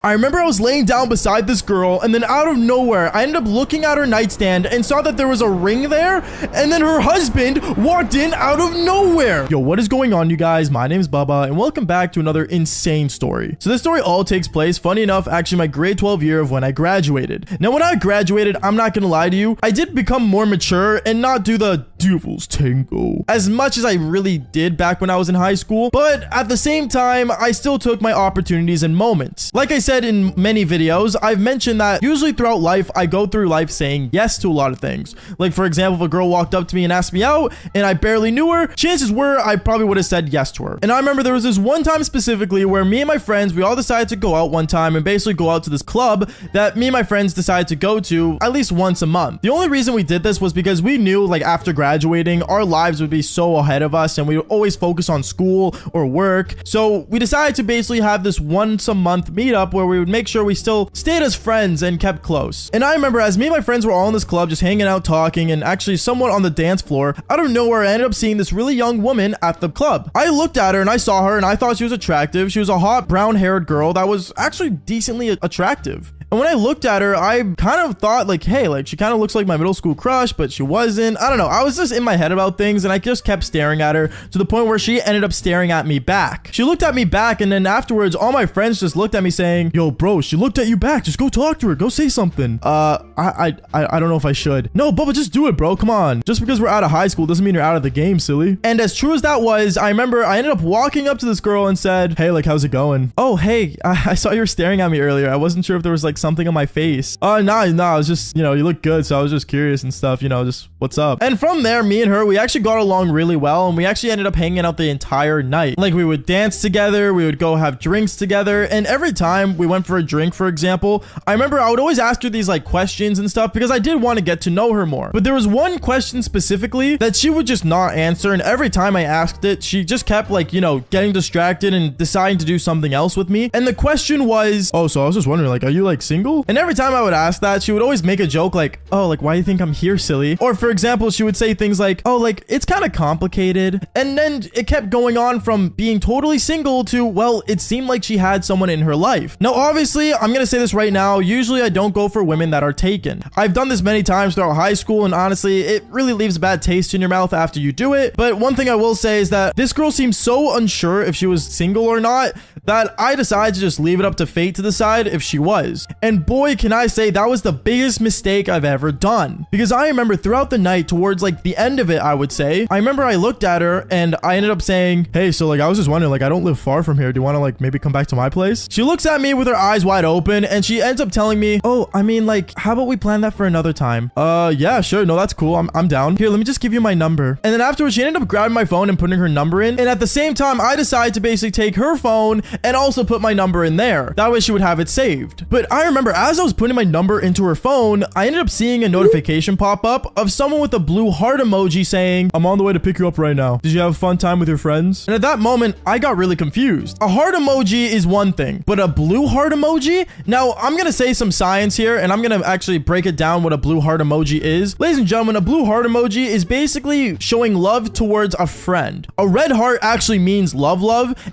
I remember I was laying down beside this girl, and then out of nowhere, I ended up looking at her nightstand and saw that there was a ring there, and then her husband walked in out of nowhere. Yo, what is going on, you guys? My name is Bubba, and welcome back to another insane story. So this story all takes place, funny enough, actually my grade 12 year of when I graduated. Now, when I graduated, I'm not gonna lie to you, I did become more mature and not do the devil's tango as much as I really did back when I was in high school, but at the same time, I still took my opportunities and moments. Like I said in many videos, I've mentioned that usually throughout life, I go through life saying yes to a lot of things. Like, for example, if a girl walked up to me and asked me out and I barely knew her, chances were I probably would have said yes to her. And I remember there was this one time specifically where me and my friends, we all decided to go out one time and basically go out to this club that me and my friends decided to go to at least once a month. The only reason we did this was because we knew, like, after graduating, our lives would be so ahead of us and we would always focus on school or work. So we decided to basically have this once a month meetup where we would make sure we still stayed as friends and kept close. And I remember as me and my friends were all in this club just hanging out, talking, and actually somewhat on the dance floor, out of nowhere I ended up seeing this really young woman at the club. I looked at her and I saw her and I thought she was attractive. She was a hot brown-haired girl that was actually decently attractive. And when I looked at her, I kind of thought like, hey, like she kind of looks like my middle school crush, but she wasn't. I don't know. I was just in my head about things and I just kept staring at her to the point where she ended up staring at me back. She looked at me back and then afterwards, all my friends just looked at me saying, yo, bro, she looked at you back. Just go talk to her. Go say something. I don't know if I should. No, Bubba, just do it, bro. Come on. Just because we're out of high school doesn't mean you're out of the game, silly. And as true as that was, I remember I ended up walking up to this girl and said, hey, like, how's it going? Oh, hey, I saw you were staring at me earlier. I wasn't sure if there was like something on my face. No, I was just, you know, you look good. So I was just curious and stuff, you know, just what's up? And from there, me and her, we actually got along really well. And we actually ended up hanging out the entire night. Like we would dance together. We would go have drinks together. And every time we went for a drink, for example, I remember I would always ask her these like questions and stuff because I did want to get to know her more. But there was one question specifically that she would just not answer. And every time I asked it, she just kept like, you know, getting distracted and deciding to do something else with me. And the question was, oh, so I was just wondering, like, are you like single? And every time I would ask that, she would always make a joke like, oh, like, why do you think I'm here, silly? Or for example, she would say things like, oh, like, it's kind of complicated. And then it kept going on from being totally single to, well, it seemed like she had someone in her life. Now, obviously, I'm going to say this right now. Usually I don't go for women that are taken. I've done this many times throughout high school, and honestly, it really leaves a bad taste in your mouth after you do it. But one thing I will say is that this girl seemed so unsure if she was single or not that I decided to just leave it up to fate to decide if she was. And boy, can I say that was the biggest mistake I've ever done. Because I remember throughout the night, towards like the end of it, I would say, I remember I looked at her and I ended up saying, hey, so like I was just wondering, like I don't live far from here. Do you want to like maybe come back to my place? She looks at me with her eyes wide open and she ends up telling me, oh, I mean, like, how about we plan that for another time? Yeah, sure. No, that's cool. I'm down. Here, let me just give you my number. And then afterwards, she ended up grabbing my phone and putting her number in. And at the same time, I decided to basically take her phone and also put my number in there. That way she would have it saved. But I remember as I was putting my number into her phone, I ended up seeing a notification pop up of someone with a blue heart emoji saying, I'm on the way to pick you up right now. Did you have a fun time with your friends? And at that moment, I got really confused. A heart emoji is one thing, but a blue heart emoji? Now, I'm gonna say some science here, and I'm gonna actually break it down what a blue heart emoji is. Ladies and gentlemen, a blue heart emoji is basically showing love towards a friend. A red heart actually means love,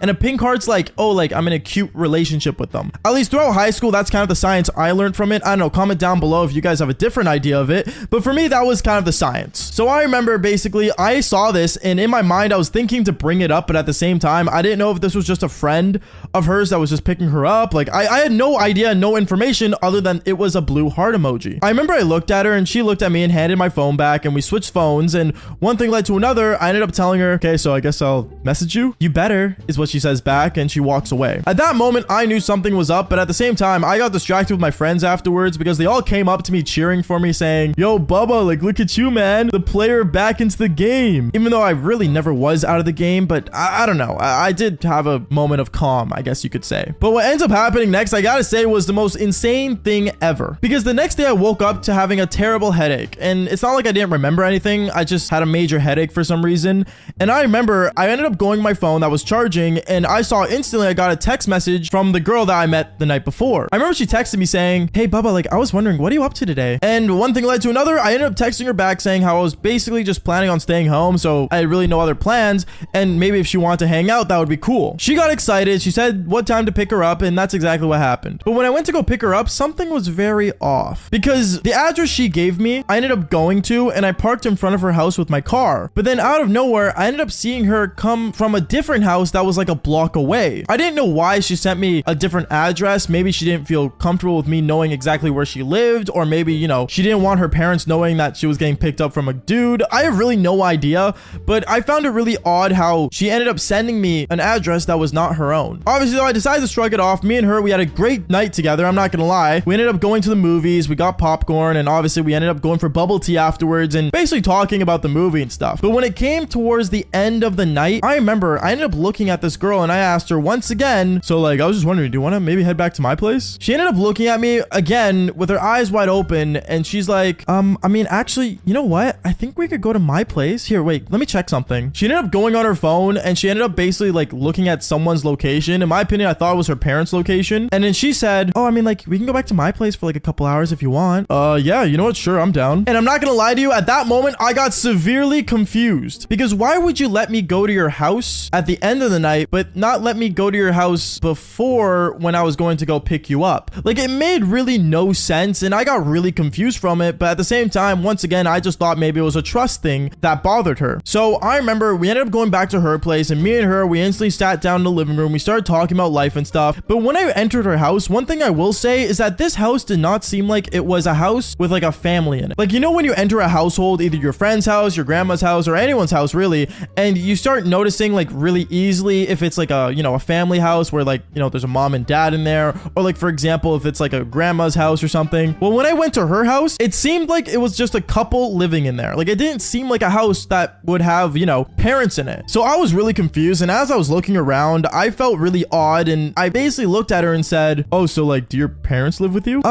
and a pink heart's like, oh, like I'm in a cute relationship with them. At least throughout high school, that's kind of the science I learned from it. I don't know, comment down below if you guys have a different idea of it, but for me, that was kind of the science. So I remember basically I saw this and in my mind, I was thinking to bring it up, but at the same time, I didn't know if this was just a friend of hers that was just picking her up. Like I had no idea, no information other than it was a blue heart emoji. I remember I looked at her and she looked at me and handed my phone back and we switched phones and one thing led to another. I ended up telling her, okay, so I guess I'll message you. You better, is what she says back, and she walks away. At that moment, I knew something was up, but at the same time, I got distracted with my friends afterwards because they all came up to me cheering for me saying, yo, Bubba, like, look at you, man. The player back into the game. Even though I really never was out of the game, but I don't know. I did have a moment of calm, I guess you could say. But what ends up happening next, I gotta say, was the most insane thing ever. Because the next day I woke up to having a terrible headache. And it's not like I didn't remember anything. I just had a major headache for some reason. And I remember I ended up going to my phone that was charging and I saw instantly randomly I got a text message from the girl that I met the night before. I remember she texted me saying, hey Bubba, like I was wondering, what are you up to today? And one thing led to another. I ended up texting her back saying how I was basically just planning on staying home, so I had really no other plans, and maybe if she wanted to hang out, that would be cool. She got excited. She said what time to pick her up, and that's exactly what happened. But when I went to go pick her up, something was very off, because the address she gave me, I ended up going to, and I parked in front of her house with my car. But then out of nowhere, I ended up seeing her come from a different house that was like a block away. I didn't know why she sent me a different address. Maybe she didn't feel comfortable with me knowing exactly where she lived, or maybe, you know, she didn't want her parents knowing that she was getting picked up from a dude. I have really no idea, but I found it really odd how she ended up sending me an address that was not her own. Obviously, though, I decided to shrug it off. Me and her, we had a great night together. I'm not gonna lie. We ended up going to the movies. We got popcorn, and obviously we ended up going for bubble tea afterwards and basically talking about the movie and stuff. But when it came towards the end of the night, I remember I ended up looking at this girl and I asked her once again, so like, I was just wondering, do you want to maybe head back to my place? She ended up looking at me again with her eyes wide open, and she's like, I mean, actually, you know what? I think we could go to my place. Here, wait, let me check something. She ended up going on her phone and she ended up basically like looking at someone's location. In my opinion, I thought it was her parents' location. And then she said, oh, I mean, like, we can go back to my place for like a couple hours if you want. Yeah, you know what? Sure, I'm down. And I'm not gonna lie to you, at that moment, I got severely confused, because why would you let me go to your house at the end of the night, but not let me go to your house before when I was going to go pick you up? Like, it made really no sense, and I got really confused from it. But at the same time, once again, I just thought maybe it was a trust thing that bothered her. So I remember we ended up going back to her place, and me and her, we instantly sat down in the living room. We started talking about life and stuff. But when I entered her house, one thing I will say is that this house did not seem like it was a house with like a family in it. Like, you know, when you enter a household, either your friend's house, your grandma's house, or anyone's house really, and you start noticing like really easily if it's like a, you know, a family house where like, you know, there's a mom and dad in there, or like, for example, if it's like a grandma's house or something. Well, when I went to her house, it seemed like it was just a couple living in there. Like, it didn't seem like a house that would have, you know, parents in it. So I was really confused, and as I was looking around, I felt really odd, and I basically looked at her and said, oh, so like, do your parents live with you?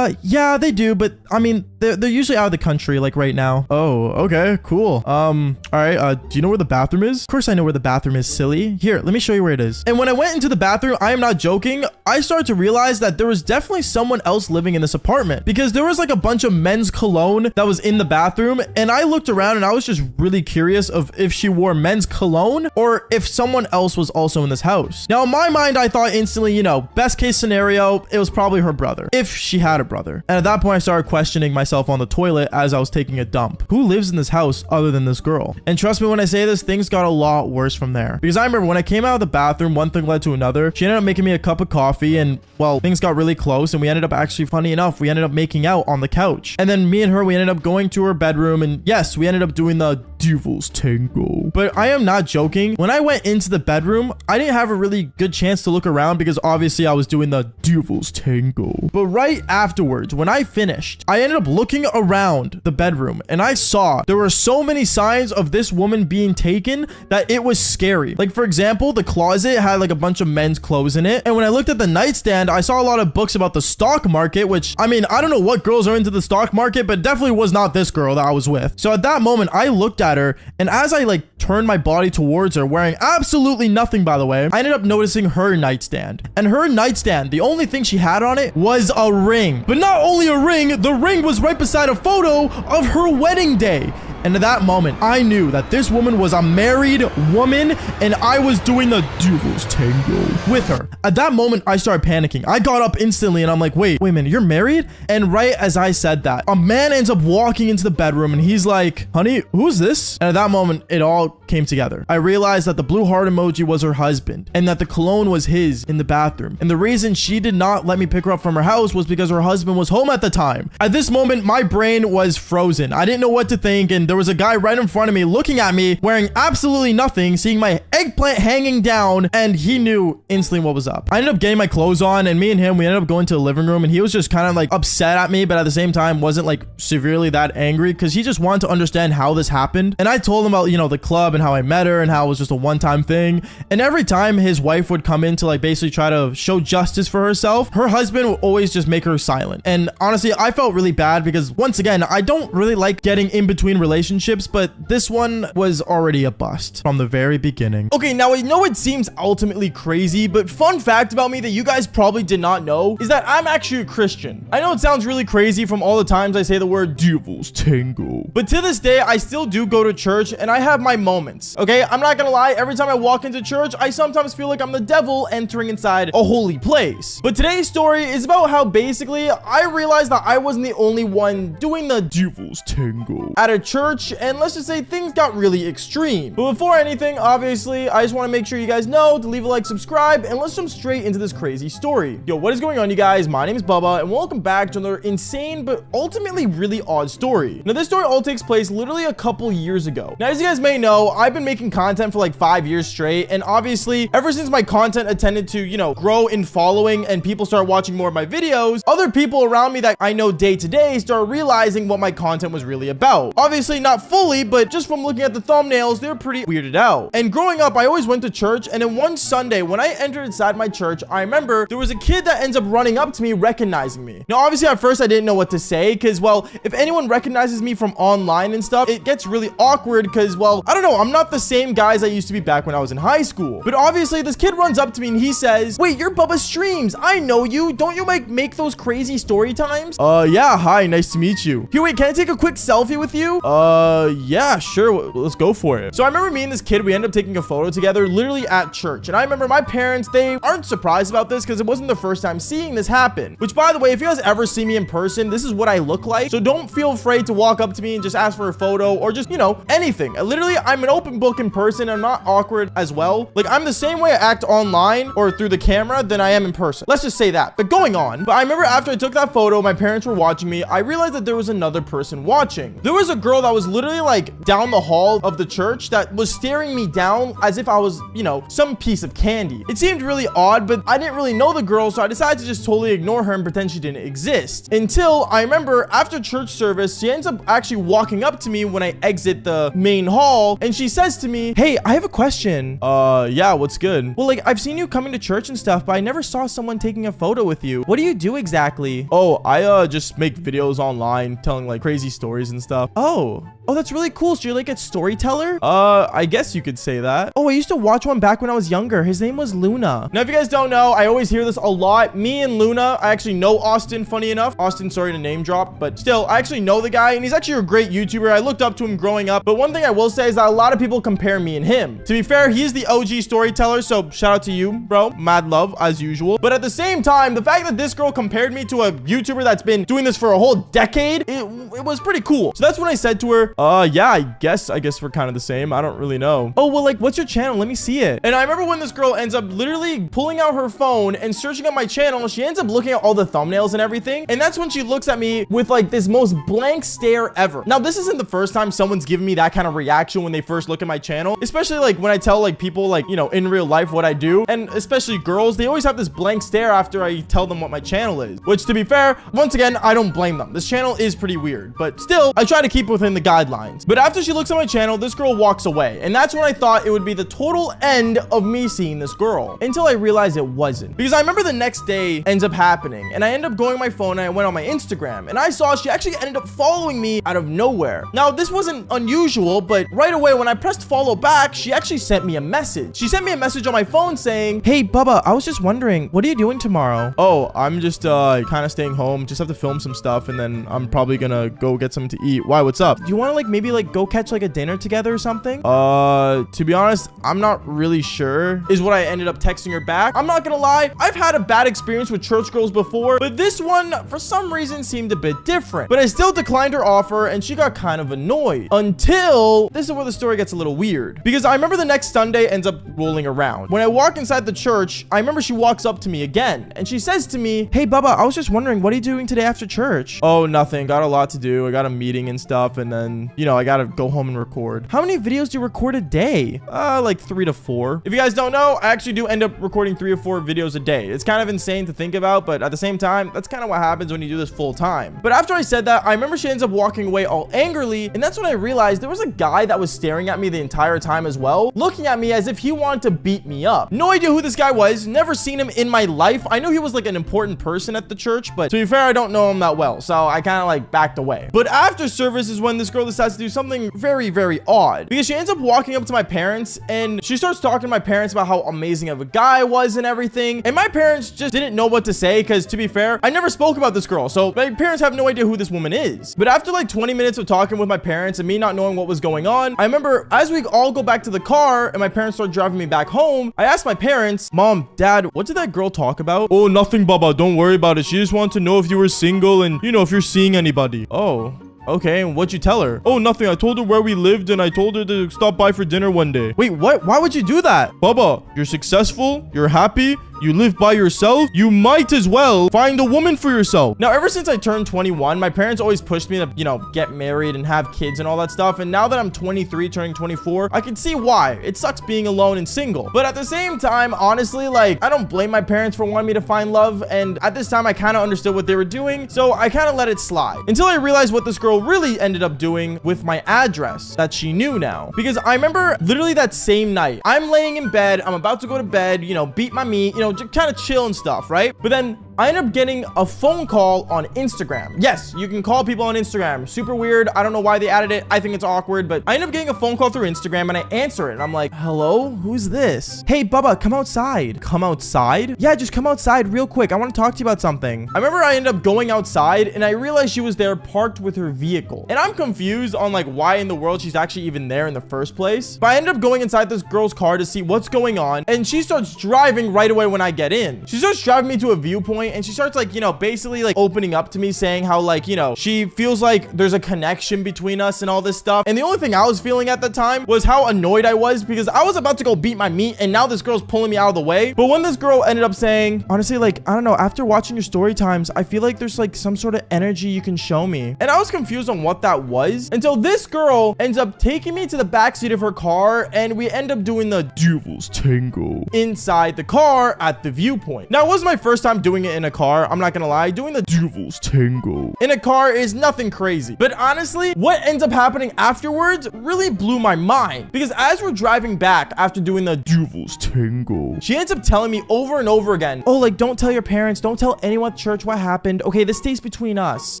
Yeah, they do, but I mean, they're usually out of the country like right now. Oh, okay, cool. All right, do you know where the bathroom is? Of course I know where the bathroom is, silly. Here, let me show you where it is. And when I went into the bathroom, I am not joking, I started to realize that there was definitely someone else living in this apartment, because there was like a bunch of men's cologne that was in the bathroom, and I looked around and I was just really curious of if she wore men's cologne or if someone else was also in this house. Now, in my mind, I thought instantly, you know, best case scenario, it was probably her brother, if she had a brother. And at that point, I started questioning myself on the toilet as I was taking a dump. Who lives in this house other than this girl? And trust me when I say this, things got a lot worse from there. Because I remember when I came out of the bathroom, one thing led to another. She ended up making me a cup of coffee, and well, things got really close, and we ended up actually, funny enough, we ended up making out on the couch. And then me and her, we ended up going to her bedroom, and yes, we ended up doing the devil's tango. But I am not joking. When I went into the bedroom, I didn't have a really good chance to look around because obviously I was doing the devil's tango. But right afterwards, when I finished, I ended up looking around the bedroom, and I saw there were so many signs of this woman being taken that it was scary. Like, for example, the closet had like a bunch of men's clothes in it. And when I looked at the nightstand, I saw a lot of books about the stock market, which, I mean, I don't know what girls are into the stock market, but definitely was not this girl that I was with. So at that moment, I looked at her, and as I like turned my body towards her, wearing absolutely nothing, by the way, I ended up noticing her nightstand. And her nightstand, the only thing she had on it was a ring. But not only a ring, the ring was right beside a photo of her wedding day. And at that moment, I knew that this woman was a married woman, and I was doing the devil's tango with her. At that moment, I started panicking. I got up instantly, and I'm like, wait a minute, you're married? And right as I said that, a man ends up walking into the bedroom, and he's like, honey, who's this? And at that moment, it all came together. I realized that the blue heart emoji was her husband, and that the cologne was his in the bathroom. And the reason she did not let me pick her up from her house was because her husband was home at the time. At this moment, my brain was frozen. I didn't know what to think, and there was a guy right in front of me looking at me wearing absolutely nothing, seeing my eggplant hanging down, and he knew instantly what was up. I ended up getting my clothes on, and me and him, we ended up going to the living room, and he was just kind of like upset at me, but at the same time wasn't like severely that angry, because he just wanted to understand how this happened. And I told him about, you know, the club and how I met her and how it was just a one-time thing. And every time his wife would come in to like basically try to show justice for herself, her husband would always just make her silent. And honestly, I felt really bad because once again, I don't really like getting in between relationships relationships, but this one was already a bust from the very beginning. Okay, now I know it seems ultimately crazy, but fun fact about me that you guys probably did not know is that I'm actually a Christian. I know it sounds really crazy from all the times I say the word devil's tango, but to this day, I still do go to church and I have my moments. Okay, I'm not gonna lie, every time I walk into church, I sometimes feel like I'm the devil entering inside a holy place. But today's story is about how basically I realized that I wasn't the only one doing the devil's tango at a church, and let's just say things got really extreme. But before anything, obviously, I just want to make sure you guys know to leave a like, subscribe, and let's jump straight into this crazy story. Yo, what is going on, you guys? My name is Bubba, and welcome back to another insane but ultimately really odd story. Now, this story all takes place literally a couple years ago. Now, as you guys may know, I've been making content for like 5 years straight, and obviously, ever since my content tended to, you know, grow in following and people start watching more of my videos, other people around me that I know day to day start realizing what my content was really about. Obviously, not fully, but just from looking at the thumbnails, they were pretty weirded out. And growing up, I always went to church, and then one Sunday, when I entered inside my church, I remember there was a kid that ends up running up to me, recognizing me. Now, obviously, at first, I didn't know what to say, because, well, if anyone recognizes me from online and stuff, it gets really awkward, because, well, I don't know, I'm not the same guys I used to be back when I was in high school. But obviously, this kid runs up to me, and he says, "Wait, you're Bubba Streams. I know you. Don't you, like, make those crazy story times?" Yeah, hi, nice to meet you. Here, wait, can I take a quick selfie with you? Yeah, sure, let's go for it. So I remember me and this kid, we ended up taking a photo together literally at church. And I remember my parents, they aren't surprised about this because it wasn't the first time seeing this happen. Which, by the way, if you guys ever see me in person, this is what I look like. So don't feel afraid to walk up to me and just ask for a photo or just, you know, anything. Literally, I'm an open book in person. I'm not awkward as well. Like, I'm the same way I act online or through the camera than I am in person. Let's just say that. But going on. But I remember after I took that photo, my parents were watching me. I realized that there was another person watching. There was a girl that was literally like down the hall of the church that was staring me down as if I was, you know, some piece of candy. It seemed really odd, but I didn't really know the girl, so I decided to just totally ignore her and pretend she didn't exist. Until I remember after church service, she ends up actually walking up to me when I exit the main hall, and she says to me, "Hey, I have a question." Yeah, what's good? "Well, like, I've seen you coming to church and stuff, but I never saw someone taking a photo with you. What do you do exactly?" "Oh, I just make videos online telling like crazy stories and stuff." Oh, that's really cool. So you're like a storyteller? I guess you could say that. "Oh, I used to watch one back when I was younger. His name was Luna." Now, if you guys don't know, I always hear this a lot. Me and Luna, I actually know Austin, funny enough. Austin, sorry to name drop, but still, I actually know the guy, and he's actually a great YouTuber. I looked up to him growing up. But one thing I will say is that a lot of people compare me and him. To be fair, he's the OG storyteller, so shout out to you, bro. Mad love, as usual. But at the same time, the fact that this girl compared me to a YouTuber that's been doing this for a whole decade, it was pretty cool. So that's when I said to her, yeah, I guess we're kind of the same. I don't really know." "Oh, well, like, what's your channel? Let me see it." And I remember when this girl ends up literally pulling out her phone and searching up my channel, she ends up looking at all the thumbnails and everything. And that's when she looks at me with like this most blank stare ever. Now, this isn't the first time someone's given me that kind of reaction when they first look at my channel, especially like when I tell like people like, you know, in real life what I do, and especially girls, they always have this blank stare after I tell them what my channel is, which, to be fair, once again, I don't blame them. This channel is pretty weird, but still, I try to keep within the guidelines. But after she looks at my channel, this girl walks away, and that's when I thought it would be the total end of me seeing this girl, until I realized it wasn't. Because I remember the next day ends up happening, and I ended up going on my phone and I went on my Instagram, and I saw she actually ended up following me out of nowhere. Now, this wasn't unusual, but right away when I pressed follow back, she actually sent me a message. She sent me a message on my phone saying, "Hey, Bubba, I was just wondering, what are you doing tomorrow?" "Oh, I'm just kind of staying home, just have to film some stuff, and then I'm probably gonna go get something to eat. Why, what's up? Do you want to like maybe like go catch like a dinner together or something?" To be honest, I'm not really sure," is what I ended up texting her back. I'm not gonna lie, I've had a bad experience with church girls before, but this one, for some reason, seemed a bit different. But I still declined her offer, and she got kind of annoyed. Until, this is where the story gets a little weird. Because I remember the next Sunday ends up rolling around. When I walk inside the church, I remember she walks up to me again, and she says to me, "Hey, Bubba, I was just wondering, what are you doing today after church?" "Oh, nothing. Got a lot to do. I got a meeting and stuff, and then, you know, I gotta go home and record." "How many videos do you record a day?" Like 3 to 4. If you guys don't know, I actually do end up recording 3 or 4 videos a day. It's kind of insane to think about, but at the same time, that's kind of what happens when you do this full time. But after I said that, I remember she ends up walking away all angrily, and that's when I realized there was a guy that was staring at me the entire time as well, looking at me as if he wanted to beat me up. No idea who this guy was, never seen him in my life. I knew he was like an important person at the church, but to be fair, I don't know him that well, so I kind of like backed away. But after service is when this girl decides to do something very, very odd, because she ends up walking up to my parents and she starts talking to my parents about how amazing of a guy I was and everything. And my parents just didn't know what to say, because to be fair, I never spoke about this girl, so my parents have no idea who this woman is. But after like 20 minutes of talking with my parents and me not knowing what was going on, I remember as we all go back to the car and my parents start driving me back home, I asked my parents, Mom, Dad, what did that girl talk about? Oh, nothing, Baba. Don't worry about it. She just wanted to know if you were single and, you know, if you're seeing anybody. Oh. Okay, and what'd you tell her? Oh, nothing. I told her where we lived and I told her to stop by for dinner one day. Wait, what? Why would you do that? Baba, you're successful, you're happy, you live by yourself, you might as well find a woman for yourself. Now, ever since I turned 21, my parents always pushed me to, you know, get married and have kids and all that stuff. And now that I'm 23, turning 24, I can see why. It sucks being alone and single. But at the same time, honestly, like, I don't blame my parents for wanting me to find love. And at this time, I kind of understood what they were doing. So I kind of let it slide until I realized what this girl really ended up doing with my address that she knew now. Because I remember literally that same night, I'm laying in bed, I'm about to go to bed, you know, beat my meat, you know, just kind of chill and stuff, right? But then I ended up getting a phone call on Instagram. Yes, you can call people on Instagram. Super weird. I don't know why they added it. I think it's awkward, but I ended up getting a phone call through Instagram and I answer it. And I'm like, hello, who's this? Hey, Bubba, come outside. Come outside? Yeah, just come outside real quick. I want to talk to you about something. I remember I ended up going outside and I realized she was there parked with her vehicle. And I'm confused on like why in the world she's actually even there in the first place. But I ended up going inside this girl's car to see what's going on. And she starts driving right away when I get in. She starts driving me to a viewpoint and she starts like, you know, basically like opening up to me saying how like, you know, she feels like there's a connection between us and all this stuff. And the only thing I was feeling at the time was how annoyed I was, because I was about to go beat my meat and now this girl's pulling me out of the way. But when this girl ended up saying, honestly, like, I don't know, after watching your story times, I feel like there's like some sort of energy you can show me. And I was confused on what that was until this girl ends up taking me to the backseat of her car and we end up doing the devil's tango inside the car at the viewpoint. Now, it wasn't my first time doing it in a car. I'm not gonna lie. Doing the devil's tango in a car is nothing crazy. But honestly, what ends up happening afterwards really blew my mind, because as we're driving back after doing the devil's tango, she ends up telling me over and over again, oh, like, don't tell your parents, don't tell anyone at church what happened. Okay, this stays between us.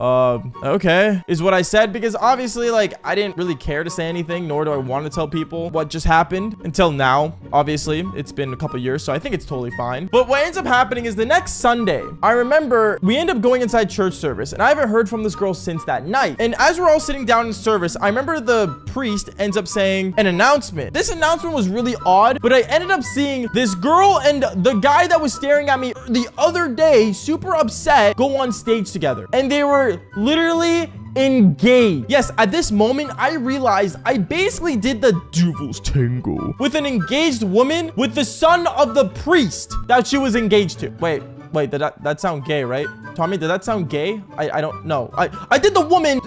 Okay, is what I said, because obviously, like, I didn't really care to say anything, nor do I want to tell people what just happened until now. Obviously, it's been a couple years, so I think it's totally fine. But what ends up happening is the next Sunday, I remember we end up going inside church service and I haven't heard from this girl since that night. And as we're all sitting down in service, I remember the priest ends up saying an announcement. This announcement was really odd, but I ended up seeing this girl and the guy that was staring at me the other day, super upset, go on stage together. And they were literally engaged. Yes, at this moment, I realized I basically did the devil's tango with an engaged woman with the son of the priest that she was engaged to. Wait, did that sound gay, right? Tommy, did that sound gay? I don't know. I did the woman,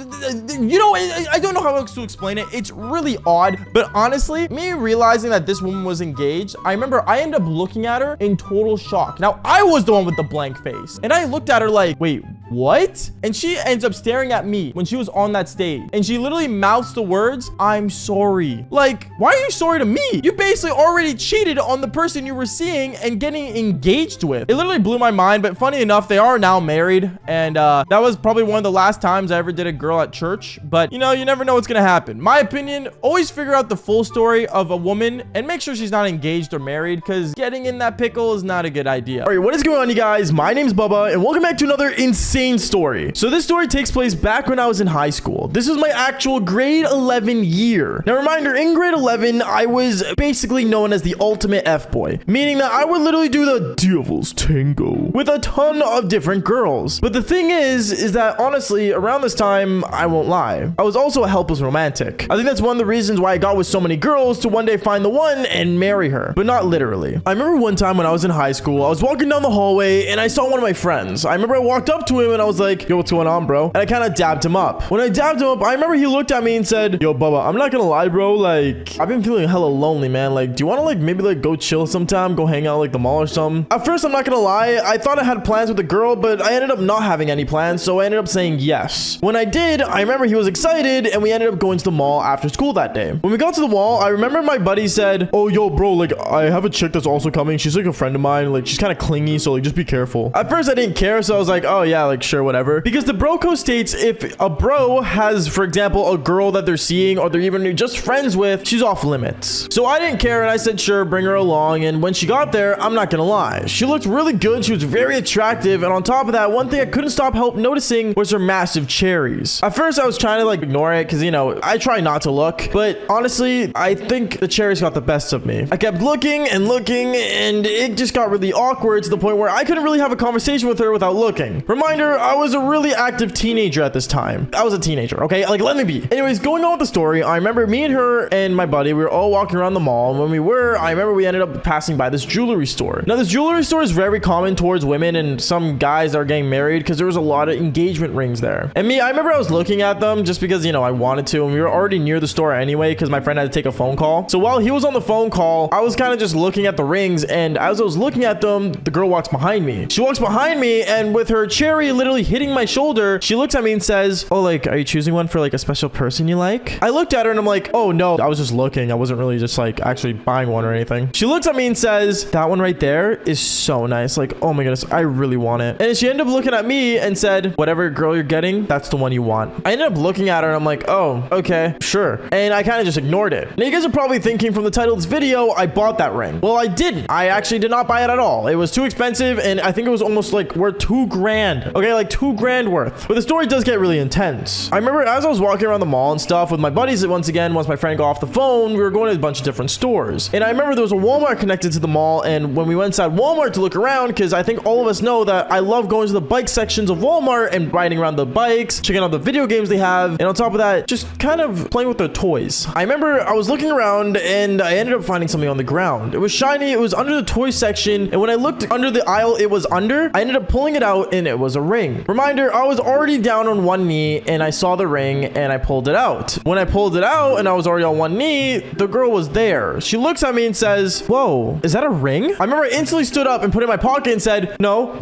you know, I don't know how else to explain it. It's really odd, but honestly, me realizing that this woman was engaged, I remember I ended up looking at her in total shock. Now, I was the one with the blank face, and I looked at her like, wait, what? And she ends up staring at me when she was on that stage, and she literally mouths the words, I'm sorry. Like, why are you sorry to me? You basically already cheated on the person you were seeing and getting engaged with. It literally blew my mind, but funny enough, they are now married, and that was probably one of the last times I ever did a girl at church. But you know, you never know what's gonna happen. My opinion, always figure out the full story of a woman and make sure she's not engaged or married, because getting in that pickle is not a good idea. All right, what is going on, you guys? My name's Bubba, and welcome back to another insane story. So this story takes place back when I was in high school. This was my actual grade 11 year. Now, reminder, in grade 11, I was basically known as the ultimate F-boy, meaning that I would literally do the devil's tango with a ton of different girls. But the thing is that honestly, around this time, I won't lie, I was also a helpless romantic. I think that's one of the reasons why I got with so many girls, to one day find the one and marry her, but not literally. I remember one time when I was in high school, I was walking down the hallway and I saw one of my friends. I remember I walked up to him and I was like, yo, what's going on, bro? And I kind of dabbed him up. When I dabbed him up, I remember he looked at me and said, yo, Bubba, I'm not gonna lie, bro. Like, I've been feeling hella lonely, man. Like, do you want to like maybe like go chill sometime, go hang out like the mall or something? At first, I'm not gonna lie, I thought I had plans with a girl, but I ended up not having any plans, so I ended up saying yes. When I did, I remember he was excited and we ended up going to the mall after school that day. When we got to the mall, I remember my buddy said, oh, yo, bro, like, I have a chick that's also coming. She's like a friend of mine. Like, she's kind of clingy, so like, just be careful. At first, I didn't care, so I was like, oh yeah, like, like, sure, whatever. Because the bro code states if a bro has, for example, a girl that they're seeing or they're even just friends with, she's off limits. So I didn't care and I said, sure, bring her along. And when she got there, I'm not gonna lie, she looked really good. She was very attractive. And on top of that, one thing I couldn't stop help noticing was her massive cherries. At first, I was trying to like ignore it because, you know, I try not to look. But honestly, I think the cherries got the best of me. I kept looking and looking and it just got really awkward to the point where I couldn't really have a conversation with her without looking. Reminder, I was a really active teenager at this time. I was a teenager, okay? Like, let me be. Anyways, going on with the story, I remember me and her and my buddy, we were all walking around the mall. And when we were, I remember we ended up passing by this jewelry store. Now, this jewelry store is very common towards women and some guys that are getting married because there was a lot of engagement rings there. And me, I remember I was looking at them just because, you know, I wanted to. And we were already near the store anyway because my friend had to take a phone call. So while he was on the phone call, I was kind of just looking at the rings. And as I was looking at them, the girl walks behind me. She walks behind me and with her cherry literally hitting my shoulder, she looks at me and says, oh, like, are you choosing one for like a special person you like? I looked at her and I'm like, oh no, I was just looking. I wasn't really just like actually buying one or anything. She looks at me and says, that one right there is so nice. Like, oh my goodness, I really want it. And she ended up looking at me and said, whatever girl you're getting, that's the one you want. I ended up looking at her and I'm like, oh, okay, sure. And I kind of just ignored it. Now you guys are probably thinking from the title of this video, I bought that ring. Well, I didn't. I actually did not buy it at all. It was too expensive and I think it was almost like worth $2,000. Okay, like $2,000 worth. But the story does get really intense. I remember as I was walking around the mall and stuff with my buddies, once my friend got off the phone, we were going to a bunch of different stores. And I remember there was a Walmart connected to the mall. And when we went inside Walmart to look around, because I think all of us know that I love going to the bike sections of Walmart and riding around the bikes, checking out the video games they have. And on top of that, just kind of playing with their toys. I remember I was looking around and I ended up finding something on the ground. It was shiny. It was under the toy section. And when I looked under the aisle it was under, I ended up pulling it out and it was a ring. Reminder, I was already down on one knee and I saw the ring and I pulled it out. When I pulled it out and I was already on one knee, the girl was there. She looks at me and says, whoa, is that a ring? I remember I instantly stood up and put it in my pocket and said, no,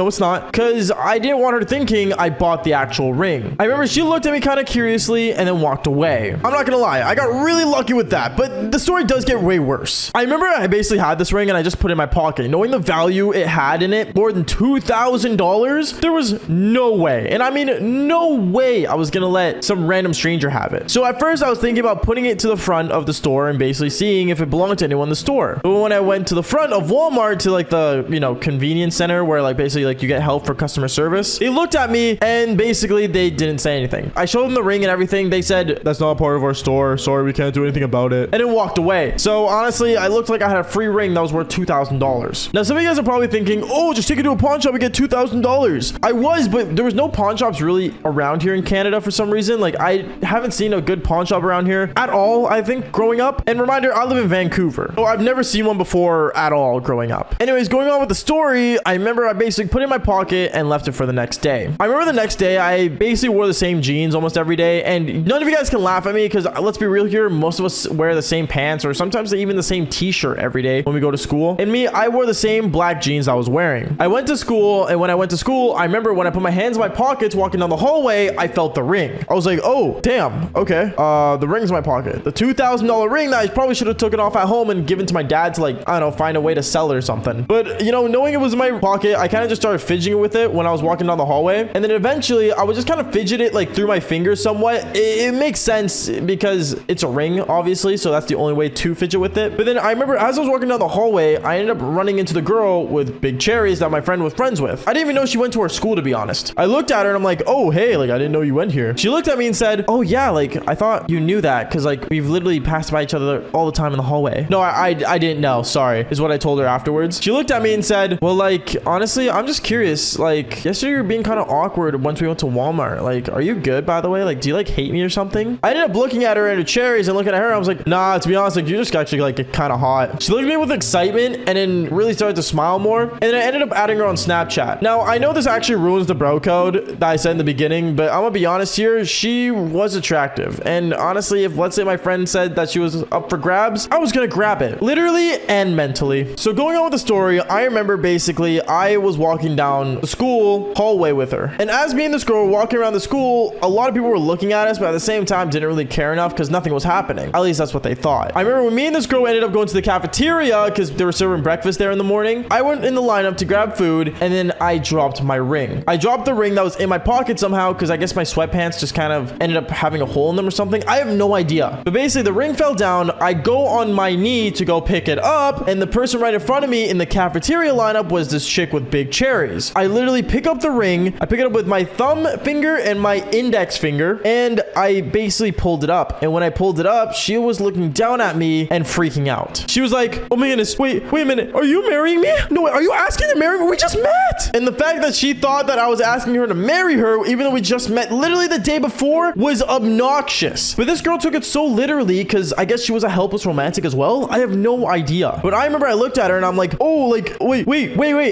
it's not. Because I didn't want her thinking I bought the actual ring. I remember she looked at me kind of curiously and then walked away. I'm not gonna lie, I got really lucky with that, but the story does get way worse. I remember I basically had this ring and I just put it in my pocket. Knowing the value it had in it, more than $2,000, there was no way, and I mean no way, I was gonna let some random stranger have it. So at first I was thinking about putting it to the front of the store and basically seeing if it belonged to anyone in the store. But when I went to the front of Walmart to like the, you know, convenience center where like basically like you get help for customer service, they looked at me and basically they didn't say anything. I showed them the ring and everything. They said, that's not part of our store. Sorry, we can't do anything about it. And it walked away. So honestly, I looked like I had a free ring that was worth $2,000. Now some of you guys are probably thinking, oh, just take it to a pawn shop and get $2,000. I was, but there was no pawn shops really around here in Canada for some reason. Like I haven't seen a good pawn shop around here at all, I think, growing up. And reminder, I live in Vancouver, so I've never seen one before at all growing up. Anyways, going on with the story, I remember I basically put it in my pocket and left it for the next day. I remember the next day, I basically wore the same jeans almost every day, and none of you guys can laugh at me because let's be real here, most of us wear the same pants or sometimes even the same t-shirt every day when we go to school. And me, I wore the same black jeans I was wearing. I went to school, and when I went to school, I remember when I put my hands in my pockets walking down the hallway, I felt the ring. I was like, oh, damn, okay. The ring's in my pocket. The $2,000 ring that I probably should have taken off at home and given to my dad to, like, I don't know, find a way to sell it or something. But, you know, knowing it was in my pocket, I kind of just started fidgeting with it when I was walking down the hallway. And then eventually, I would just kind of fidget it, like, through my fingers somewhat. It makes sense because it's a ring, obviously, so that's the only way to fidget with it. But then I remember as I was walking down the hallway, I ended up running into the girl with big cherries that my friend was friends with. I didn't even know she went to our school, to be honest. I looked at her and I'm like, oh, hey, like, I didn't know you went here. She looked at me and said, oh, yeah, like, I thought you knew that because, like, we've literally passed by each other all the time in the hallway. No, I didn't know. Sorry, is what I told her afterwards. She looked at me and said, well, like, honestly, I'm just curious. Like, yesterday you were being kind of awkward once we went to Walmart. Like, are you good, by the way? Like, do you, like, hate me or something? I ended up looking at her and her cherries and looking at her. I was like, nah, to be honest, like, you're just actually, like, kind of hot. She looked at me with excitement and then really started to smile more. And then I ended up adding her on Snapchat. Now, I know this actually ruins the bro code that I said in the beginning, but I'm gonna be honest here. She was attractive. And honestly, if let's say my friend said that she was up for grabs, I was gonna grab it. Literally and mentally. So going on with the story, I remember basically I was walking down the school hallway with her. And as me and this girl were walking around the school, a lot of people were looking at us, but at the same time didn't really care enough because nothing was happening. At least that's what they thought. I remember when me and this girl ended up going to the cafeteria because they were serving breakfast there in the morning. I went in the lineup to grab food and then I dropped my ring. ring. I dropped the ring that was in my pocket somehow because I guess my sweatpants just kind of ended up having a hole in them or something. I have no idea. But basically, the ring fell down. I go on my knee to go pick it up, and the person right in front of me in the cafeteria lineup was this chick with big cherries. I literally pick up the ring. I pick it up with my thumb finger and my index finger, and I basically pulled it up. And when I pulled it up, she was looking down at me and freaking out. She was like, oh my goodness, wait a minute. Are you marrying me? No, are you asking to marry me? We just met. And the fact that she thought that I was asking her to marry her, even though we just met literally the day before, was obnoxious. But this girl took it so literally because I guess she was a helpless romantic as well. I have no idea. But I remember I looked at her and I'm like, oh, like, wait.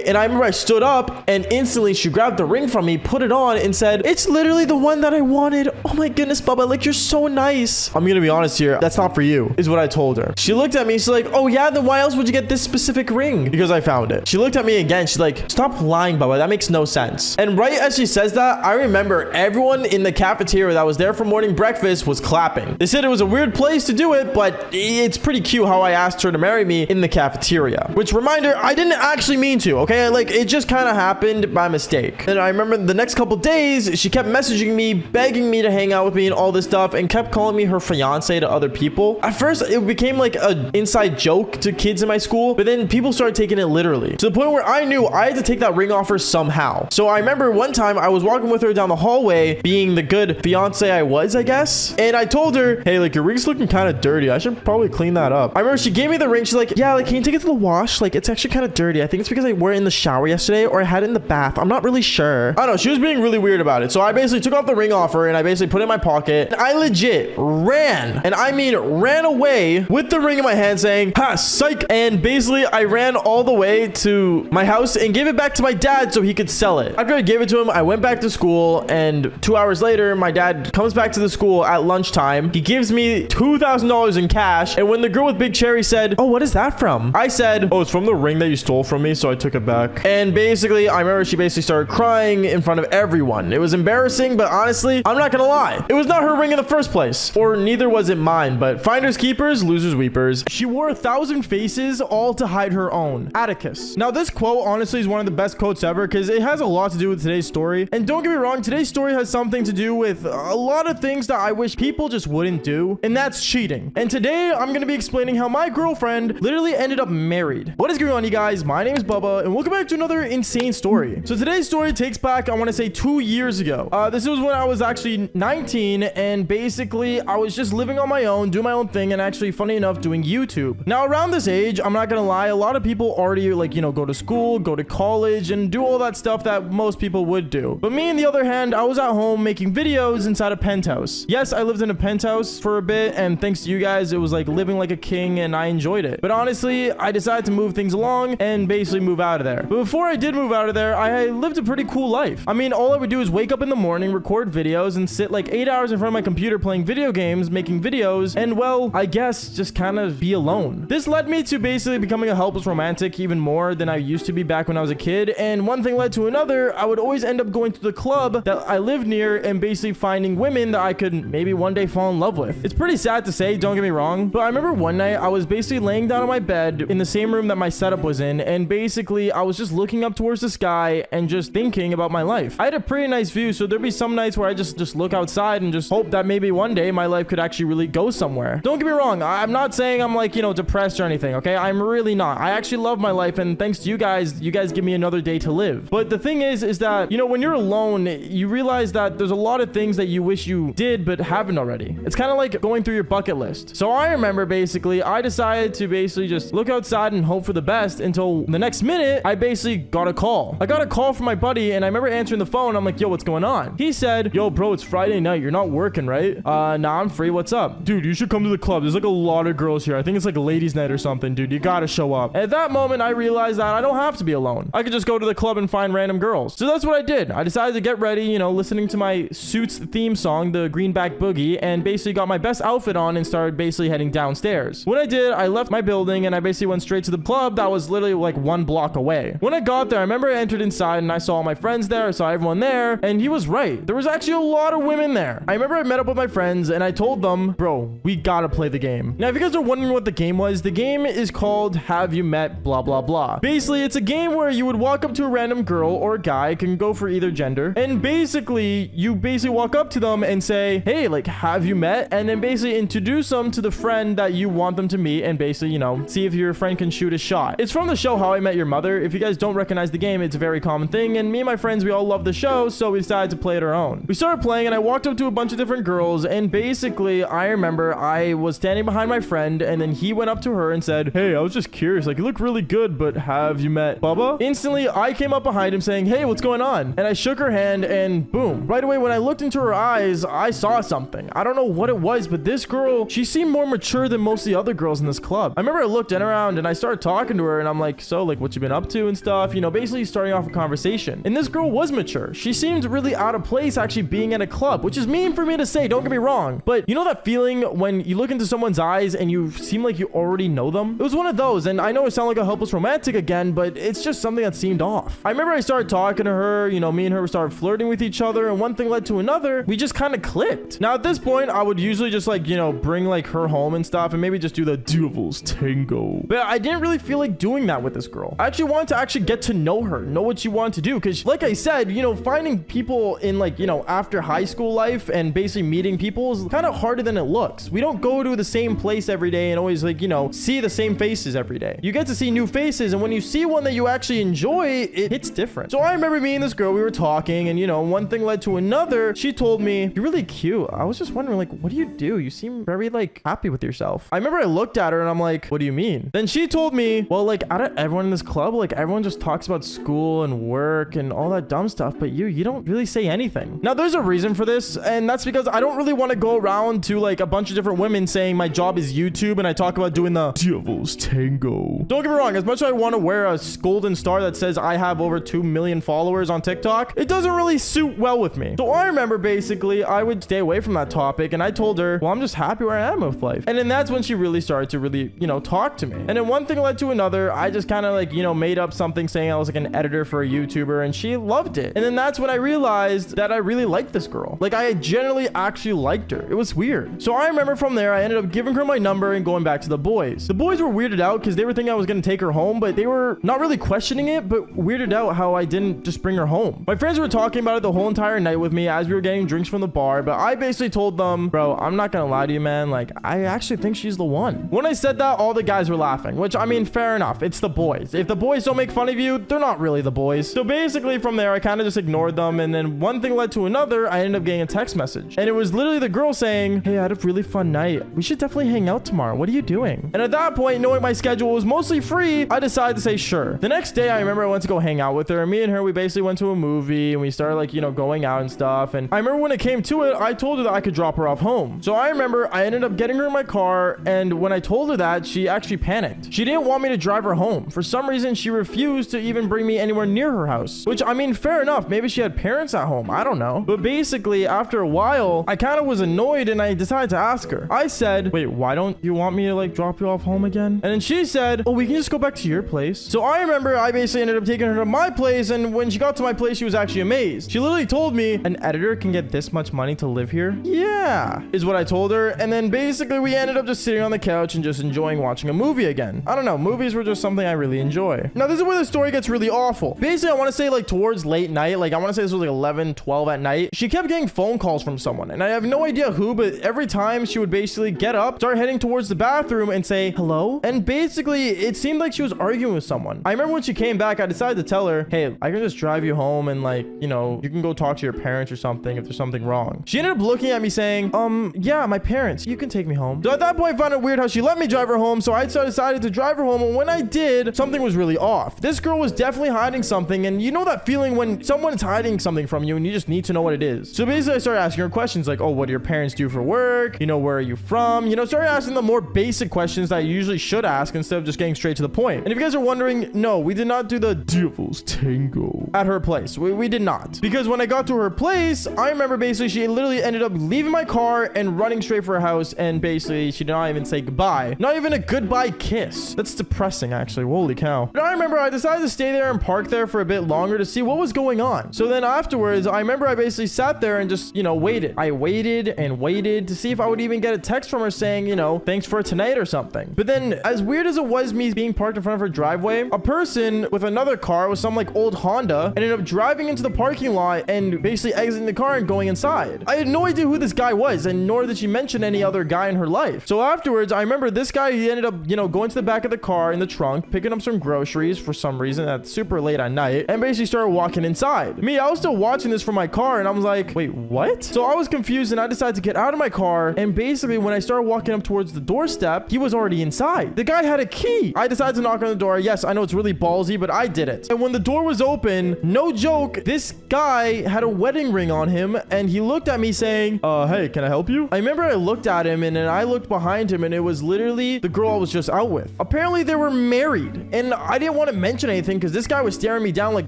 And I remember I stood up and instantly she grabbed the ring from me, put it on and said, it's literally the one that I wanted. Oh my goodness, Bubba, like, you're so nice. I'm gonna be honest here. That's not for you, is what I told her. She looked at me. She's like, oh yeah, then why else would you get this specific ring? Because I found it. She looked at me again. She's like, stop lying, Bubba. That makes no sense. And right as she says that, I remember everyone in the cafeteria that was there for morning breakfast was clapping. They said it was a weird place to do it, but it's pretty cute how I asked her to marry me in the cafeteria. Which, reminder, I didn't actually mean to, okay? Like, it just kind of happened by mistake. And I remember the next couple days, she kept messaging me, begging me to hang out with me and all this stuff, and kept calling me her fiance to other people. At first, it became like an inside joke to kids in my school, but then people started taking it literally, to the point where I knew I had to take that ring off her somehow. So I remember one time I was walking with her down the hallway, being the good fiance I was, I guess, and I told her, hey, like, your ring's looking kind of dirty. I should probably clean that up. I remember she gave me the ring. She's like, yeah, like, can you take it to the wash? Like, it's actually kind of dirty. I think it's because I wore it in the shower yesterday, or I had it in the bath. I'm not really sure. I don't know. She was being really weird about it. So I basically took off the ring off her and I basically put it in my pocket. I legit ran, and I mean ran away with the ring in my hand saying, ha, psych. And basically I ran all the way to my house and gave it back to my dad so he could sell it. After I gave it to him, I went back to school, and 2 hours later, my dad comes back to the school at lunchtime. He gives me $2,000 in cash. And when the girl with big cherry said, oh, what is that from? I said, oh, it's from the ring that you stole from me, so I took it back. And basically, I remember she basically started crying in front of everyone. It was embarrassing, but honestly, I'm not gonna lie. It was not her ring in the first place, or neither was it mine, but finders keepers, losers weepers. She wore 1,000 faces, all to hide her own. Atticus. Now, this quote honestly is one of the best quotes ever because it has a lot to do with today's story. And don't get me wrong, today's story has something to do with a lot of things that I wish people just wouldn't do, and that's cheating. And today, I'm gonna be explaining how my girlfriend literally ended up married. What is going on, you guys? My name is Bubba, and welcome back to another insane story. So today's story takes back, I want to say, 2 years ago. This was when I was actually 19, and basically, I was just living on my own, doing my own thing, and actually, funny enough, doing YouTube. Now, around this age, I'm not gonna lie, a lot of people already, like, you know, go to school, go to college, and do all that stuff that most people would do. But me, on the other hand, I was at home making videos inside a penthouse. Yes, I lived in a penthouse for a bit, and thanks to you guys, it was like living like a king, and I enjoyed it. But honestly, I decided to move things along and basically move out of there. But before I did move out of there, I lived a pretty cool life. I mean, all I would do is wake up in the morning, record videos, and sit like 8 hours in front of my computer playing video games, making videos, and well, I guess just kind of be alone. This led me to basically becoming a helpless romantic even more than I used to be back when I was a kid, and one thing led to another. I would always end up going to the club that I lived near and basically finding women that I could maybe one day fall in love with. It's pretty sad to say, don't get me wrong, but I remember one night I was basically laying down on my bed in the same room that my setup was in, and basically I was just looking up towards the sky and just thinking about my life. I had a pretty nice view, so there'd be some nights where I just look outside and just hope that maybe one day my life could actually really go somewhere. Don't get me wrong, I'm not saying I'm like, you know, depressed or anything, okay? I'm really not. I actually love my life, and thanks to you guys give me another day to live. But the thing is that, you know, when you're alone, you realize that there's a lot of things that you wish you did but haven't already. It's kind of like going through your bucket list. So I remember basically I decided to basically just look outside and hope for the best until the next minute I basically got a call. I got a call from my buddy, and I remember answering the phone. I'm like, yo, what's going on? He said, yo, bro, it's Friday night. You're not working, right? Nah, I'm free. What's up? Dude, you should come to the club. There's like a lot of girls here. I think it's like a ladies' night or something, dude. You gotta show up. At that moment, I realized that I don't have to be alone. I could just go to the club and find random girls. So that's what I did. I decided to get ready, you know, listening to my Suits theme song, the Greenback Boogie, and basically got my best outfit on and started basically heading downstairs. When I did, I left my building and I basically went straight to the club that was literally like 1 block away. When I got there, I remember I entered inside and I saw all my friends there. I saw everyone there, and he was right. There was actually a lot of women there. I remember I met up with my friends and I told them, bro, we gotta play the game. Now, if you guys are wondering what the game was, the game is called Have You Met Blah Blah Blah. Basically, it's a game where you would walk up to a random girl or or guy, can go for either gender. And basically, you basically walk up to them and say, hey, like, have you met? And then basically introduce them to the friend that you want them to meet and basically, you know, see if your friend can shoot a shot. It's from the show How I Met Your Mother. If you guys don't recognize the game, it's a very common thing. And me and my friends, we all love the show, so we decided to play it our own. We started playing and I walked up to a bunch of different girls, and basically I remember I was standing behind my friend and then he went up to her and said, hey, I was just curious, like, you look really good, but have you met Bubba? Instantly, I came up behind him saying, hey, what's going on? And I shook her hand and boom. Right away, when I looked into her eyes, I saw something. I don't know what it was, but this girl, she seemed more mature than most of the other girls in this club. I remember I looked in around and I started talking to her and I'm like, so, like, what you been up to and stuff, you know, basically starting off a conversation. And this girl was mature. She seemed really out of place actually being at a club, which is mean for me to say, don't get me wrong. But you know that feeling when you look into someone's eyes and you seem like you already know them? It was one of those, and I know it sounds like a helpless romantic again, but it's just something that seemed off. I remember I started talking to her, you know, me and her started flirting with each other, and one thing led to another. We just kind of clicked. Now at this point, I would usually just like, you know, bring like her home and stuff and maybe just do the devil's tango. But I didn't really feel like doing that with this girl. I actually wanted to actually get to know her, know what she wanted to do, because like I said, you know, finding people in like, you know, after high school life and basically meeting people is kind of harder than it looks. We don't go to the same place every day and always like, you know, see the same faces every day. You get to see new faces, and when you see one that you actually enjoy, it hits different. So I remember me and this girl, we were talking, and you know, one thing led to another. She told me, you're really cute. I was just wondering, like, what do you do? You seem very like happy with yourself. I remember I looked at her and I'm like, what do you mean? Then she told me, well, like, out of everyone in this club, like, everyone just talks about school and work and all that dumb stuff, but you don't really say anything. Now there's a reason for this, and that's because I don't really want to go around to like a bunch of different women saying my job is YouTube and I talk about doing the devil's tango. Don't get me wrong, as much as I want to wear a golden star that says I have over 2 million followers on TikTok, it doesn't really suit well with me. So I remember basically I would stay away from that topic, and I told her, well, I'm just happy where I am with life. And then that's when she really started to really, you know, talk to me. And then one thing led to another. I just kind of like, you know, made up something saying I was like an editor for a YouTuber, and she loved it. And then that's when I realized that I really liked this girl. Like, I generally actually liked her. It was weird. So I remember from there, I ended up giving her my number and going back to the boys. The boys were weirded out because they were thinking I was going to take her home, but they were not really questioning it, but weirded out how I didn't just bring her home. My friends were talking about it the whole entire night with me as we were getting drinks from the bar, but I basically told them, bro, I'm not going to lie to you, man. Like, I actually think she's the one. When I said that, all the guys were laughing, which, I mean, fair enough. It's the boys. If the boys don't make fun of you, they're not really the boys. So basically from there, I kind of just ignored them, and then one thing led to another. I ended up getting a text message, and it was literally the girl saying, hey, I had a really fun night. We should definitely hang out tomorrow. What are you doing? And at that point, knowing my schedule was mostly free, I decided to say sure. The next day, I remember I went to go hang out with her, and me and her, we basically went to a movie, and we started like, you know, going out and stuff. And I remember when it came to it, I told her that I could drop her off home. So I remember I ended up getting her in my car, and when I told her that, she actually panicked. She didn't want me to drive her home. For some reason, she refused to even bring me anywhere near her house, which, I mean, fair enough. Maybe she had parents at home. I don't know. But basically, after a while, I kind of was annoyed, and I decided to ask her. I said, wait, why don't you want me to like drop you off home again? And then she said, oh, we can just go back to your place. So I remember I basically ended up taking her to my place, and when she got to my place, she was actually amazed. She literally told me, an editor can get this much money to live here? Yeah, is what I told her. And then basically we ended up just sitting on the couch and just enjoying watching a movie again. I don't know, movies were just something I really enjoy. Now this is where the story gets really awful. Basically, I want to say like towards late night, like I want to say this was like 11, 12 at night. She kept getting phone calls from someone, and I have no idea who, but every time she would basically get up, start heading towards the bathroom and say, hello? And basically, it seemed like she was arguing with someone. I remember when she came back, I decided to tell her, hey, I can just drive you home and like, you know, you can go talk to your parents or something if there's something wrong. She ended up looking at me saying, yeah, my parents, you can take me home. So at that point, I found it weird how she let me drive her home, so I decided to drive her home, and when I did, something was really off. This girl was definitely hiding something, and you know that feeling when someone's hiding something from you and you just need to know what it is. So basically, I started asking her questions like, oh, what do your parents do for work? You know, where are you from? You know, started asking the more basic questions that I usually should ask instead of just getting straight to the point. And if you guys are wondering, no, we did not do the devil's tango at her place. We did not. Because when I got to her place, I remember basically she literally ended up leaving my car and running straight for her house, and basically she did not even say goodbye. Not even a goodbye kiss. That's depressing, actually. Holy cow. But I remember I decided to stay there and park there for a bit longer to see what was going on. So then afterwards, I remember I basically sat there and just, you know, waited. I waited and waited to see if I would even get a text from her saying, you know, thanks for tonight or something. But then, as weird as it was me being parked in front of her driveway, a person with another car with some like old Honda, ended up driving into the parking lot and basically exiting the car and going inside. I had no idea who this guy was, and nor did she mention any other guy in her life. So afterwards, I remember this guy, he ended up, going to the back of the car in the trunk, picking up some groceries for some reason at super late at night, and basically started walking inside. Me, I was still watching this from my car, and I was like, wait, what? So I was confused, and I decided to get out of my car, and basically when I started walking up towards the doorstep, he was already inside. The guy had a key. I decided to knock on the door. Yes, I know it's really ballsy, but I did it. And when the door was open, no joke, this guy had a wedding ring on him, and he looked at me saying, hey, can I help you? I remember I looked at him, and then I looked behind him, and it was literally the girl I was just out with. Apparently, they were married, and I didn't want to mention anything because this guy was staring me down like,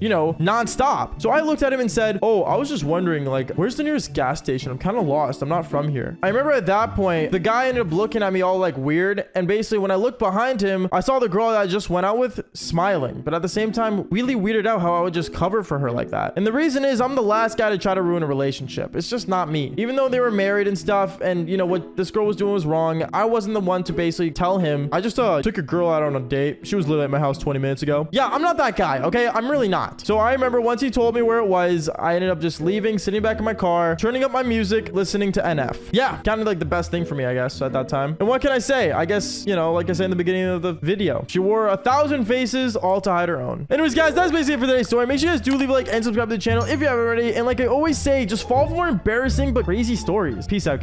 nonstop. So I looked at him and said, oh, I was just wondering, like, where's the nearest gas station? I'm kind of lost. I'm not from here. I remember at that point, the guy ended up looking at me all like weird, and basically when I looked behind him, I saw the girl that I just went out with smiling, but at the same time, really weirded out how I would just cover for her like that. And the reason is I'm the last guy to try to ruin a relationship. It's just not me. Even though they were married and stuff, and what this girl was doing was wrong, I wasn't the one to basically tell him. I just took a girl out on a date. She was literally at my house 20 minutes ago. Yeah, I'm not that guy, okay? I'm really not. So I remember once he told me where it was, I ended up just leaving, sitting back in my car, turning up my music, listening to NF. Yeah, kind of like the best thing for me, I guess, at that time. And what can I say? I guess, like I said in the beginning of the video, she wore 1,000 faces, all to hide her own. Anyways, guys, that's basically it for today's story. Make sure you guys do leave a like and subscribe to the channel if you haven't already. And like I always say, just follow for more embarrassing but crazy stories. Peace out, guys.